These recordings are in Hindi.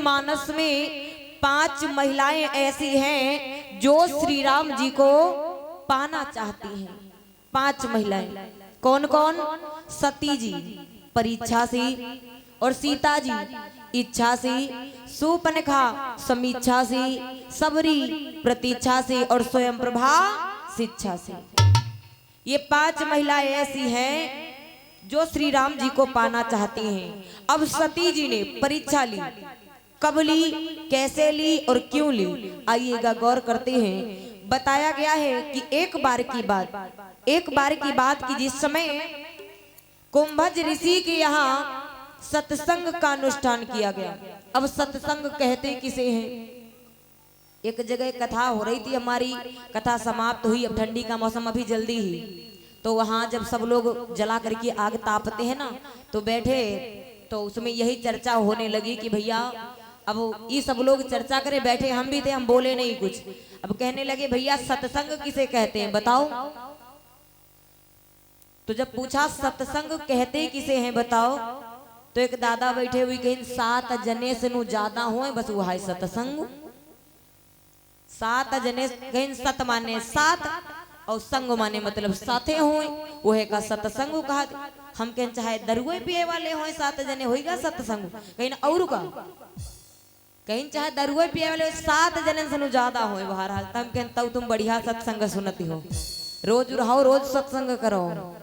मानस में 5 महिलाएं ऐसी हैं जो श्री राम जी को पाना चाहती हैं। 5 महिलाएं कौन कौन? सती जी परीक्षा से, और सीता जी इच्छा से, सुपनखा समीक्षा से, सबरी प्रतीक्षा से, और स्वयं प्रभा शिक्षा से। ये 5 महिलाएं ऐसी हैं जो श्री राम जी को पाना चाहती हैं। अब सती जी ने परीक्षा ली, कब ली, कैसे ली और क्यों ली, आइएगा गौर करते हैं। बताया गया है कि एक बार की बात की जिस समय कुंभज ऋषि के यहाँ सत्संग का अनुष्ठान किया गया। अब सत्संग कहते किसे हैं? एक जगह कथा हो रही थी, हमारी कथा समाप्त हुई। अब ठंडी का मौसम, अभी जल्दी ही, तो वहां जब सब लोग जला करके आग तापते हैं ना, तो बैठे, तो उसमें यही चर्चा होने लगी कि भैया अब ये सब लोग चर्चा करे बैठे, हम भी थे, हम बोले नहीं कुछ। अब कहने लगे भैया सत्संग किसे कहते हैं बताओ। तो जब पूछा सत्संग कहते किसे हैं बताओ, तो एक दादा बैठे हुए कहीं 7 जने से नु ज्यादा हो, बस वो है सत्संग। 7 जने कहीं सत माने 7 और संग माने मतलब साथे होए, वो है का सत्संग कहा। हम कहें चाहे दरुए पिए वाले होए 7 जने होएगा सत्संग, कहीं और का कहीं चाहे दरुए पिए वाले 7 जने से ज्यादा होए बहरहाल। तब कहें तब तुम बढ़िया सत्संग सुनती हो, रोज रहो, रोज सत्संग करो।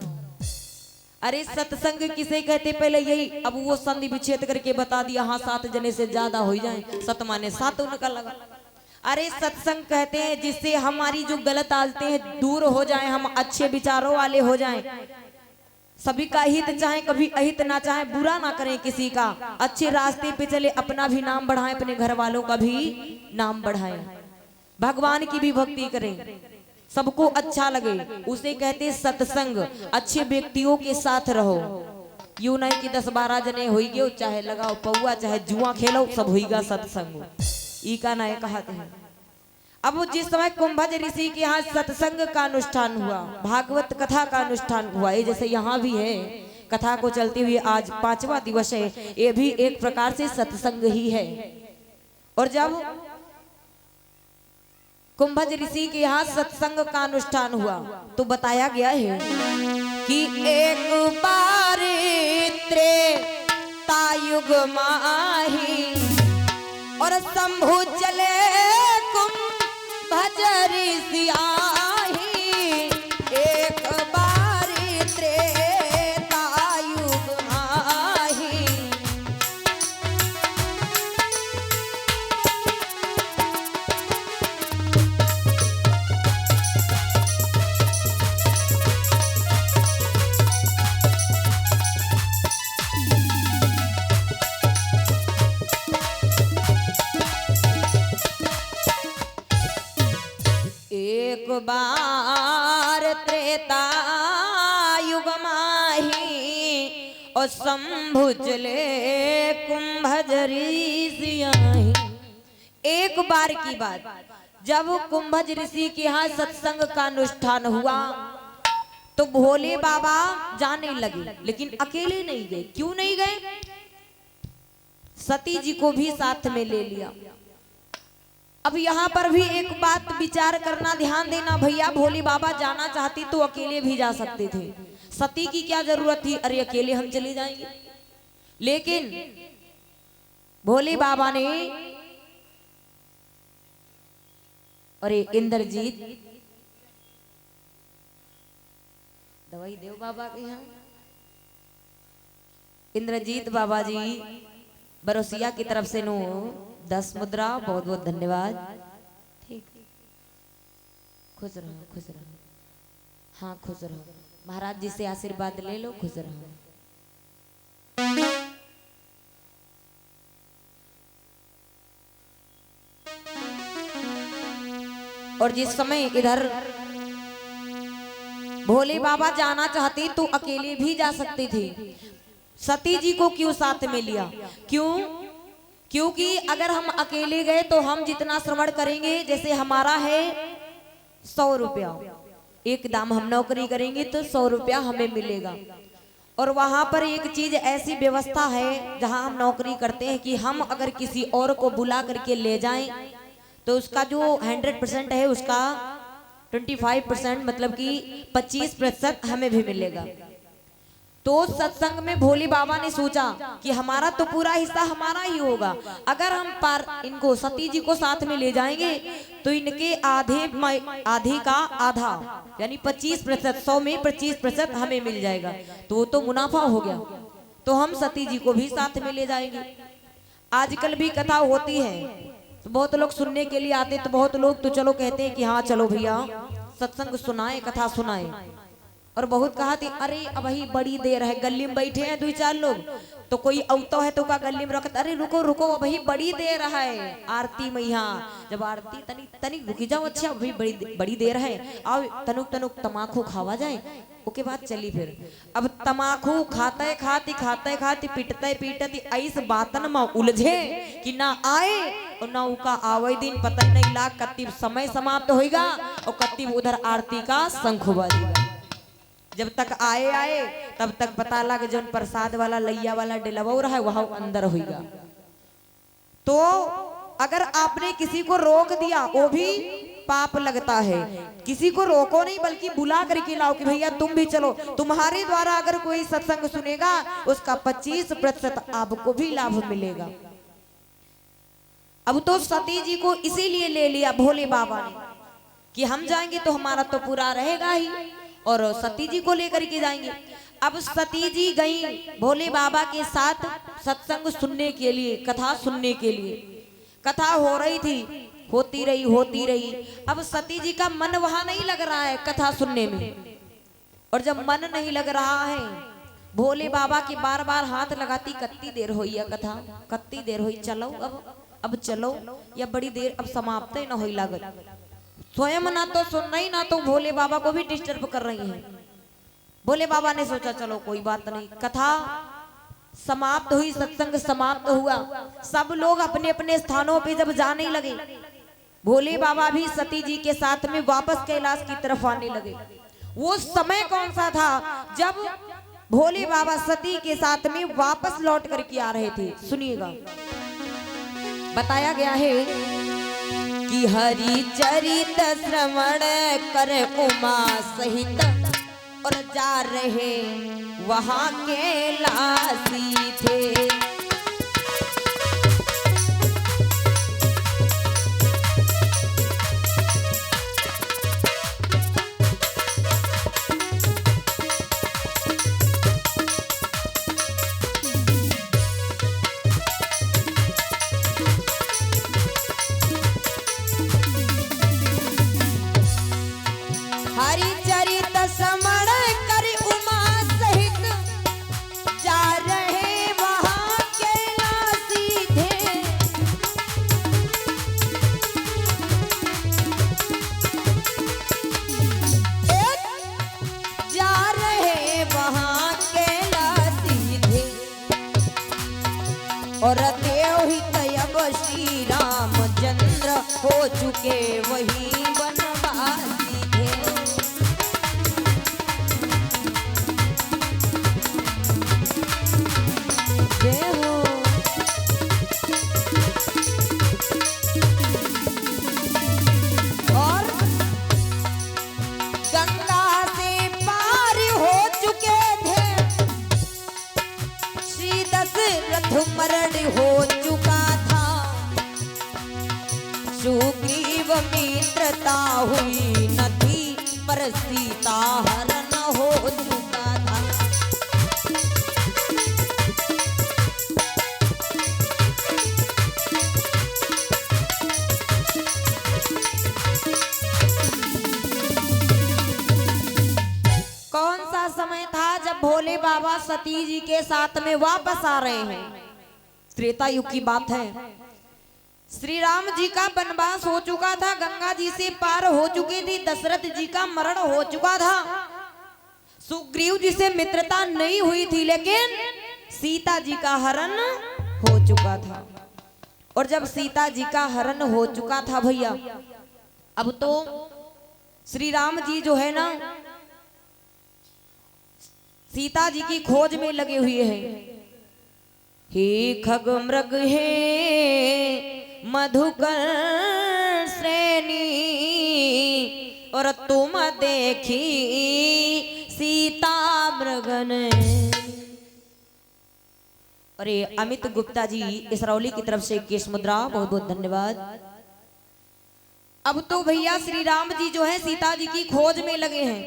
अरे सत्संग किसे कहते पहले यही, अब वो संधि विच्छेद करके बता दिया, हाँ 7 जने से ज्यादा हो जाए, 7 माने 7 उनका लगा। अरे सत्संग कहते हैं जिससे हमारी जो गलत आदतें हैं दूर हो जाएं, हम अच्छे विचारों वाले हो जाएं, सभी का हित चाहे, कभी अहित ना चाहे, बुरा ना करें किसी का, अच्छे रास्ते पे चले, अपना भी नाम बढ़ाएं, अपने घर वालों का भी नाम बढ़ाएं, भगवान की भी भक्ति करें, सबको अच्छा लगे, उसे कहते सत्संग। अच्छे व्यक्तियों के साथ रहो, यूं नहीं कि 10-12 जने होइगे, चाहे लगाओ पौआ, चाहे जुआ खेलो, सब होइगा सत्संग, ई का नाय कहते हैं। अब जिस समय कुंभज ऋषि के यहाँ सत्संग का अनुष्ठान हुआ, भागवत कथा का अनुष्ठान हुआ, ये जैसे यहाँ भी है कथा को चलती हुई आज 5वां दिवस है, ये भी एक प्रकार से सत्संग ही है। और जब कुंभज ऋषि के यहाँ सत्संग का अनुष्ठान हुआ तो बताया गया है कि एक बार त्रेतायुग माही और शंभु चले कुंभज ऋषि आही, एक बार त्रेतायुग माही। एक बार त्रेता युग माही और शंभु चले कुंभज ऋषि आही। एक बार की बात, जब कुंभज ऋषि के यहाँ सत्संग का अनुष्ठान हुआ तो भोले बाबा जाने लगे, लेकिन अकेले नहीं गए। क्यों नहीं गए? सती जी को भी साथ में ले लिया। अब यहाँ पर भी एक बात विचार करना, ध्यान देना भैया, भोले बाबा जाना चाहती तो अकेले भी जा सकते थे, सती की क्या जरूरत थी, अरे अकेले हम चले जाएंगे। लेकिन भोले बाबा ने, अरे इंद्रजीत दवाई देव बाबा के यहाँ, इंद्रजीत बाबा जी बरोसिया की तरफ से नो 10 मुद्रा, बहुत बहुत धन्यवाद। ठीक, खुश रहो, खुश रहो, हाँ खुश रहो, महाराज जी से आशीर्वाद ले लो, खुश रहो। और जिस समय इधर भोले बाबा जाना चाहते तो अकेले भी जा सकते थे, सती जी को क्यों साथ में लिया? क्यों? क्योंकि अगर हम अकेले गए तो हम जितना श्रवण करेंगे, जैसे हमारा है 100 रुपया, एक दाम हम नौकरी करेंगे तो 100 रुपया हमें मिलेगा, और वहां पर एक चीज ऐसी व्यवस्था है जहां हम नौकरी करते हैं कि हम अगर किसी और को बुला करके ले जाएं तो उसका जो 100% है उसका 25% मतलब कि 25% हमें भी मिलेगा। तो सत्संग में भोले बाबा ने सोचा कि हमारा तो पूरा हिस्सा हमारा ही होगा, अगर हम इनको सती जी को साथ में ले जाएंगे तो इनके आधे का आधा यानी 25%, 100 में 25% हमें मिल जाएगा, तो वो तो मुनाफा हो गया। तो हम सती जी को भी साथ में ले जाएंगे। आजकल भी कथा होती है तो बहुत लोग सुनने के लिए आते, तो बहुत लोग तो चलो कहते हैं कि हाँ चलो भैया सत्संग सुनाए, कथा सुनाए। और बहुत कहा थी अरे अब ही बड़ी देर है, गली में बैठे हैं 2-4 लोग, तो कोई औतो है तो का गली में रखता, अरे रुको रुको अभी बड़ी देर है आरती में, यहाँ जब आरती तनी तनी रुकी जाओ, अच्छा अभी बड़ी देर है, आओ तनुक तनुक तमाकू खावा जाए, उसके बाद चली फिर। अब तमाकू खाते खाती पीटते पीटती ऐस बातन में उलझे कि ना आए और ना उका आवे दिन पता नहीं लाग कत्ती समय समाप्त होएगा और कत्ती उधर आरती का शंख बजेगा। जब तक आए तब तक पता लग जो प्रसाद वाला लैया वाला डिलवा रहा है वहां अंदर होगा। तो अगर आपने किसी को रोक दिया वो भी पाप लगता है। किसी को रोको नहीं बल्कि बुला करके लाओ कि भैया तुम भी चलो, तुम्हारे द्वारा अगर कोई सत्संग सुनेगा उसका 25% आपको भी लाभ मिलेगा। अब तो सती जी को इसीलिए ले लिया भोले बाबा ने कि हम जाएंगे तो हमारा तो पूरा रहेगा ही, और सती जी को लेकर के जाएंगे। अब सती जी गई भोले बाबा के साथ सत्संग सुनने के लिए, कथा सुनने के लिए। कथा हो रही थी, होती रही। अब सती जी का मन वहां नहीं लग रहा है कथा सुनने में, और जब मन नहीं लग रहा है भोले बाबा के बार बार हाथ लगाती, कत्ती देर हुई है कथा, कत्ती देर हुई, चलो अब चलो, या बड़ी देर अब समाप्त ही न हो लागत। स्वयं ना तो सुनना ही ना तो भोले बाबा को भी डिस्टर्ब कर रही हैं। भोले बाबा ने सोचा चलो कोई बात नहीं, कथा समाप्त हुई, सत्संग समाप्त हुआ, सब लोग अपने अपने स्थानों पे जब जाने लगे, भोले बाबा भी सती जी के साथ में वापस कैलाश की तरफ आने लगे। वो समय कौन सा था जब भोले बाबा सती के साथ में वापस लौट करके आ रहे थे? सुनिएगा, बताया गया है कि हरि चरित श्रवण कर उमा सहित और जा रहे वहां कैलाशी थे। हरिचरित श्रवण कर उमा सहित जा रहे वहां कैलाशी थे। जा रहे वहां कैलाशी थे और देव ही तब श्री रामचंद्र हो चुके वही बनवासी। और गंगा से पार हो चुके थे, श्री दशरथ मरण हो चुका था, सुग्रीव मित्रता हुई न थी पर सीता हरण हो चुका था। कौन सा समय था जब भोले बाबा सती जी के साथ में वापस आ रहे हैं? त्रेता युग की बात है। श्री राम जी का वनवास हो चुका था, गंगा जी से पार हो चुकी थी, दशरथ जी का मरण हो चुका था, सुग्रीव जी से मित्रता नहीं हुई थी, लेकिन सीता जी का हरण हो चुका था। और जब सीता जी का हरण हो चुका था भैया, अब तो श्री राम जी जो है ना सीता जी की खोज में लगे हुए हैं। हे खग मृग हे मधुकर श्रेणी और तुम देखी सीता मृगन। अरे अमित गुप्ता जी इसरौली की तरफ से केश मुद्रा, बहुत बहुत धन्यवाद। अब तो भैया श्री राम जी जो है सीता जी की खोज में लगे हैं,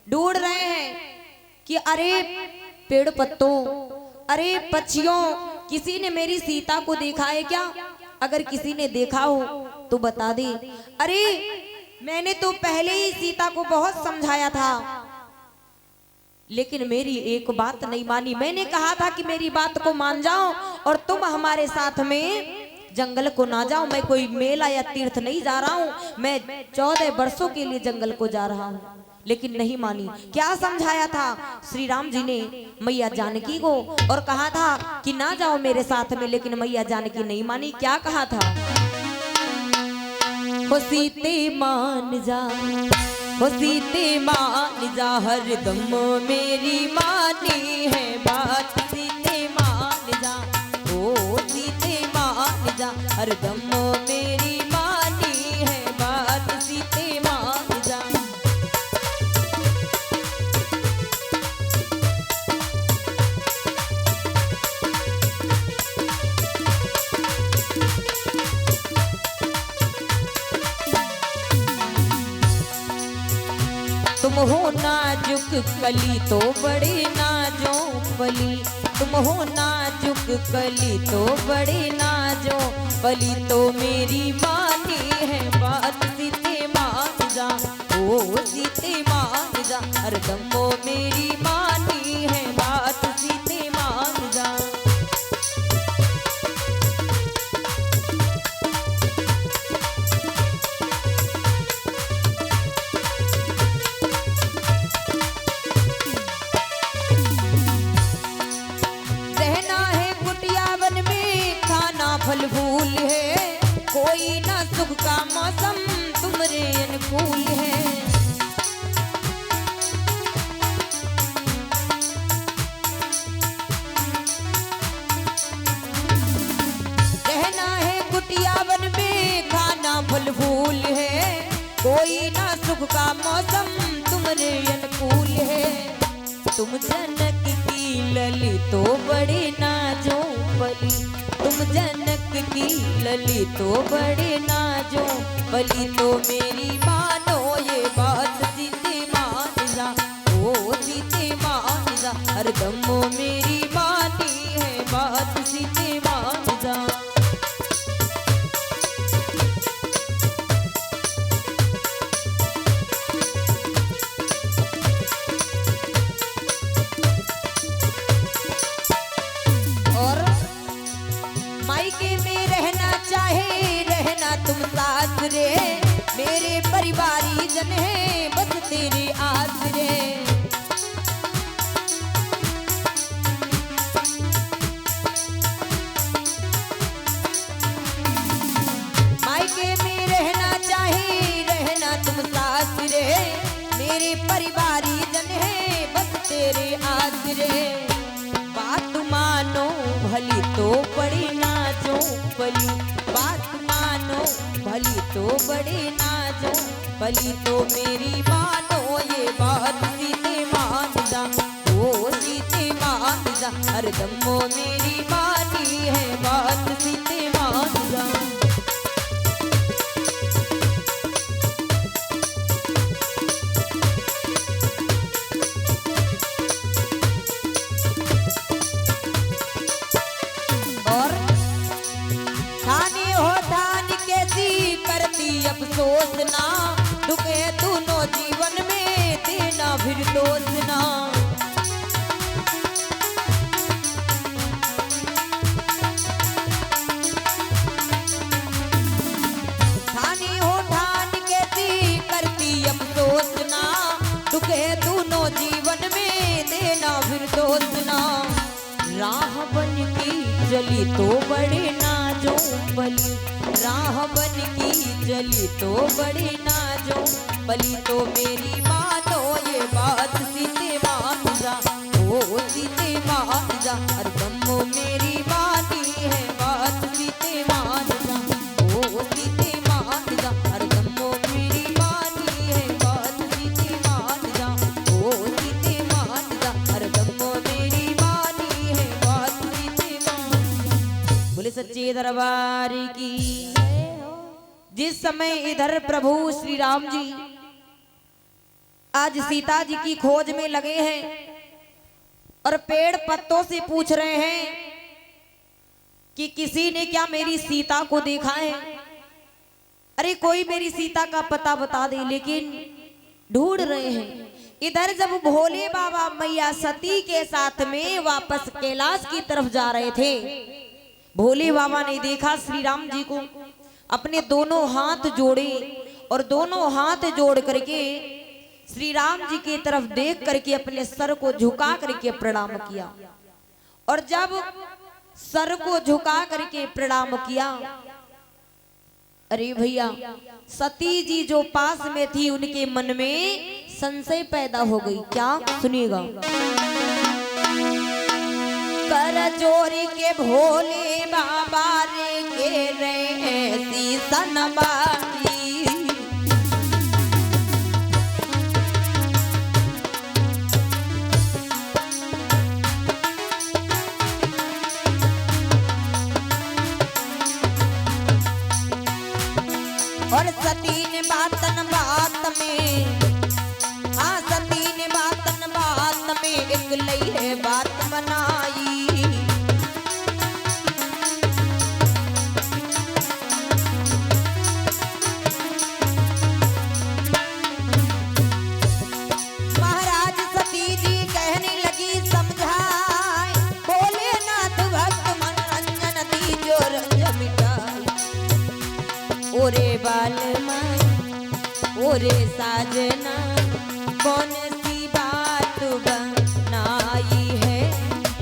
ढूंढ रहे हैं कि अरे पेड़ पत्तों, अरे पक्षियों, किसी ने मेरी सीता को देखा है क्या? अगर किसी ने देखा हो तो बता दे। अरे मैंने तो पहले ही सीता को बहुत समझाया था, लेकिन मेरी एक बात नहीं मानी। मैंने कहा था कि मेरी बात को मान जाओ और तुम हमारे साथ में जंगल को ना जाओ। मैं कोई मेला या तीर्थ नहीं जा रहा हूँ, मैं 14 वर्षों के लिए जंगल को जा रहा हूँ, लेकिन नहीं मानी। क्या समझाया था श्री राम जी ने मैया जानकी को, और कहा था कि ना जाओ मेरे साथ में, लेकिन मैया जानकी नहीं मानी। क्या कहा था? हो सीते मान जा, हो सीते मान जा, हरदम मेरी मानी है बात। सीते मान जा, ओ सीते मान जा, हरदम मेरी मानी है बात। सीते मान जा। तुम हो नाजुक कली तो बड़ी नाजुक पली, तुम हो नाजुक कली तो बड़ी नाजुक पली, तो मेरी मानी है बात। सीते मान जा, ओ सीते मान जा, हरदम मेरी मानी है बात। सीते मान जा। फल फूल है, कोई ना सुख का मौसम तुमरे अनुकूल है। रहना है कुटिया वन में, खाना फल फूल है, कोई ना सुख का मौसम तुमरे अनुकूल है। तुम जनक की लली तो बड़ी नाजो पली, तुम जनक की लली तो बड़े नाजो पली, तो मेरी मानो ये बात। सीते मान जा, ओ सीते मान जा, हरदम मेरी मानी है बात। सीते मान जा। तुम सासरे मेरे परिवारी जन है, बस तेरे आसरे। मायके में रहना चाहे, रहना तुम सासरे मेरे परिवारी जन है, बस तेरे आसरे। बात मानो भली तो बड़ी नाजो पली, बात मानो भली तो बड़ी नाजो भली, तो मेरी मानो ये बात। सीते मान जा, ओ सीते मान जा, हरदम मेरी मानी है बात। सीते मान जा। अफसोस ना दुखे दोनों जीवन में, देना फिर दोष ना। ठानी हो ठान के दी करती अफसोस ना, दुखे दोनों जीवन में, देना फिर दोष ना। राह बन की जली तो बड़ी नाजो पली, राह बन की जली तो बड़ी नाजो पली, तो मेरी मानो ये बात। सीते मान जा, अरे दम्मो मेरी मानी है बात सीते मान जा, ओ सीते मान जा, अरे दम्मो मेरी मानी है बात सीते मान जा, ओ सीते मान जा, अरे दम्मो मेरी मानी है बात सीते मान जा। बोले सच्चे दरबार की। जिस समय इधर प्रभु श्री राम जी आज सीता जी की खोज में लगे हैं और पेड़ पत्तों से पूछ रहे हैं कि किसी ने क्या मेरी सीता को देखा है, अरे कोई मेरी सीता का पता बता दे, लेकिन ढूंढ रहे हैं। इधर जब भोले बाबा मैया सती के साथ में वापस कैलाश की तरफ जा रहे थे, भोले बाबा ने देखा श्री राम जी को, अपने दोनों हाथ जोड़े और दोनों हाथ जोड़ करके श्री राम जी की तरफ देख करके अपने सर को झुका करके प्रणाम किया। और जब सर को झुका करके प्रणाम किया, अरे भैया सती जी जो पास में थी उनके मन में संशय पैदा हो गई। क्या? सुनिएगा। कर जोरी के भोले बाबा रे के रे ऐसी सनबाई, और सती ने बातन बात में, हाँ सती ने बातन बात में एक लई है बात बनाई। महाराज सती जी कहने लगी समझाए, भोलेनाथ भक्त मनोरंजन दीजो रंज मिटाई। ओरे बालमा ओरे साजना कौन सी बात बनाई है,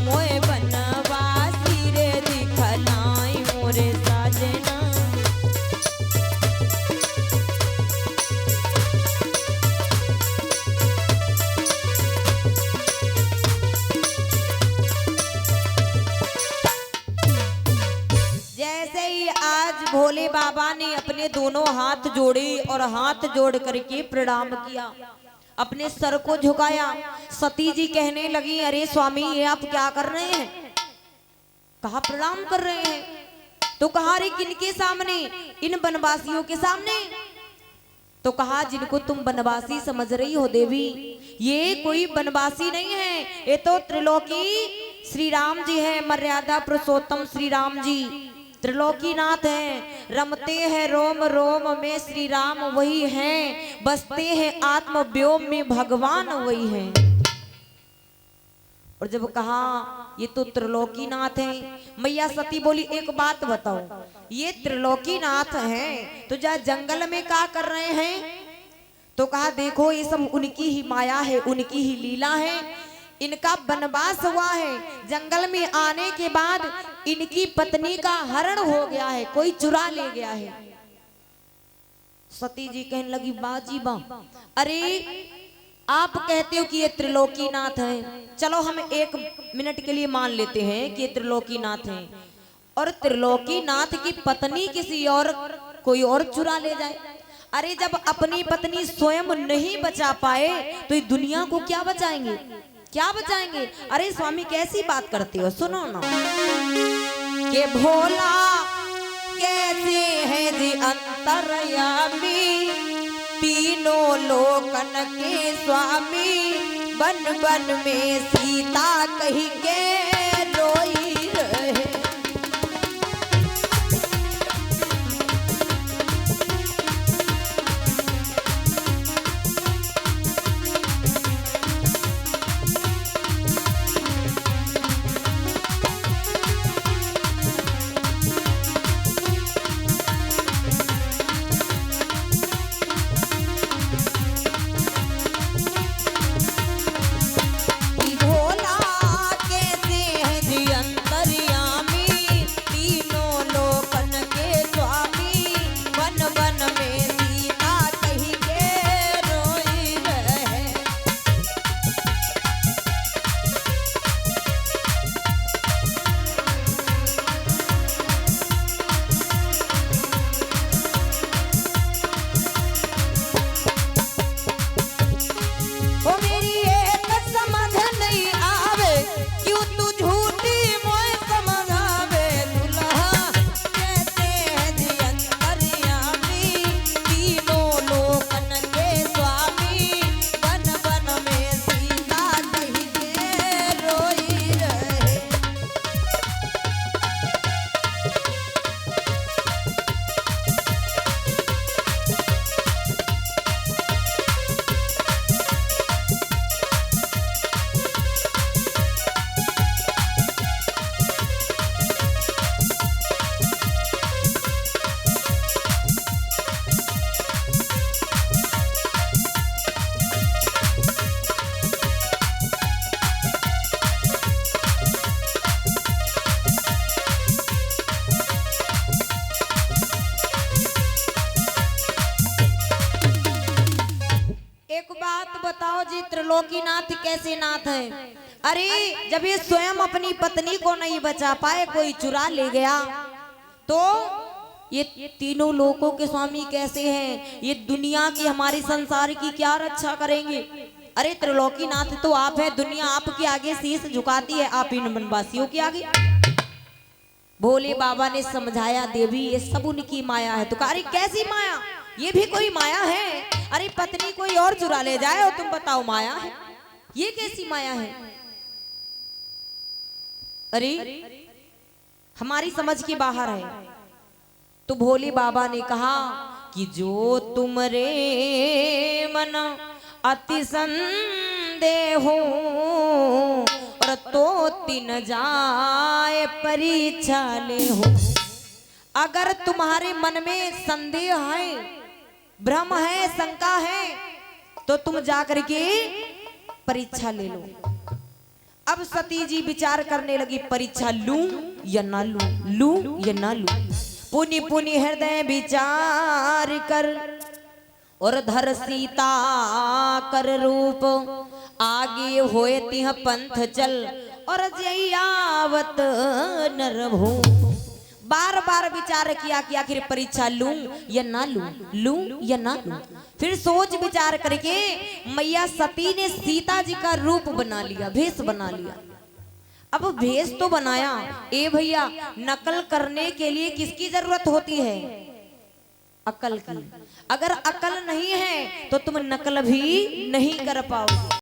मोए बनवासी रे दिखलाई मोरे साजना। जैसे ही आज भोले बाबा ने अपने दोनों हाथ जोड़े और हाथ जोड़ करके प्रणाम किया, अपने सर को झुकाया, सती जी कहने लगी, अरे स्वामी ये आप क्या कर रहे हैं? कहा प्रणाम कर रहे हैं। तो कहा रे किनके सामने? इन बनवासियों के सामने। तो कहा जिनको तुम बनवासी समझ रही हो देवी, ये कोई बनवासी नहीं है, ये तो त्रिलोकी श्री राम जी है, मर्यादा पुरुषोत्तम श्री राम जी त्रिलोकीनाथ हैं, रमते हैं रोम रोम में श्री राम वही हैं, बसते हैं आत्म व्योम में भगवान वही हैं। और जब कहा ये तो त्रिलोकीनाथ हैं, मैया सती बोली एक बात बताओ, ये त्रिलोकीनाथ हैं तो जा जंगल में क्या कर रहे हैं? तो कहा देखो ये सब उनकी ही माया है, उनकी ही लीला है, इनका वनवास हुआ है, जंगल में आने के बाद इनकी पत्नी का हरण हो गया है, कोई चुरा ले गया है। सती जी कहने लगी बाजी बा, अरे आप कहते हो कि ये त्रिलोकीनाथ हैं, चलो हम एक मिनट के लिए मान लेते हैं कि ये त्रिलोकीनाथ हैं, और त्रिलोकीनाथ की पत्नी किसी और कोई और चुरा ले जाए, अरे जब अपनी पत्नी स्वयं नहीं बचा पाए तो इस दुनिया को क्या बचाएंगे? क्या बचाएंगे? अरे स्वामी कैसी बात करते हो, सुनो ना। के भोला कैसे है जी अंतर्यामी, तीनों लोकन के स्वामी, बन बन में सीता कही के रोई रहे। भोला कैसे बताओ जी त्रिलोकीनाथ कैसे नाथ है? अरे जब ये स्वयं अपनी पत्नी को नहीं बचा पाए, कोई चुरा ले गया, तो ये तीनों लोकों के स्वामी कैसे हैं? ये दुनिया की हमारी संसार की क्या रक्षा करेंगे? अरे त्रिलोकीनाथ तो आप है, दुनिया आपके आगे शीश झुकाती है, आप इन वनवासियों के आगे। भोले बाबा ने समझाया, देवी ये सब उनकी माया है। तो कहा, अरे कैसी माया? ये भी कोई माया है? अरे पत्नी कोई और चुरा ले जाए और तुम बताओ माया है? ये कैसी माया है? अरे हमारी समझ के बाहर है। तो भोले बाबा ने कहा कि जो तुमरे मन अति संदेह और तो तीन जाए परीक्षा ले हो। अगर तुम्हारे मन में संदेह है, भ्रम है, शंका है, तो तुम जाकर के परीक्षा ले लो। अब सती जी विचार करने लगी, परीक्षा लूं या ना लूं, लूं या ना लूं। पुनि पुनि हृदय विचार कर और धर सीता कर रूप, आगे होए तिह पंथ चल और जयावत नरभो। बार बार विचार किया कि आखिर परीक्षा लूं या ना लूं, लूं या ना लूं। फिर सोच विचार करके मैया सती ने सीता जी का रूप बना लिया, भेष बना लिया। अब भेष तो बनाया, ए भैया नकल करने के लिए किसकी जरूरत होती है? अकल की। अगर अकल नहीं है तो तुम नकल भी नहीं कर पाओगे।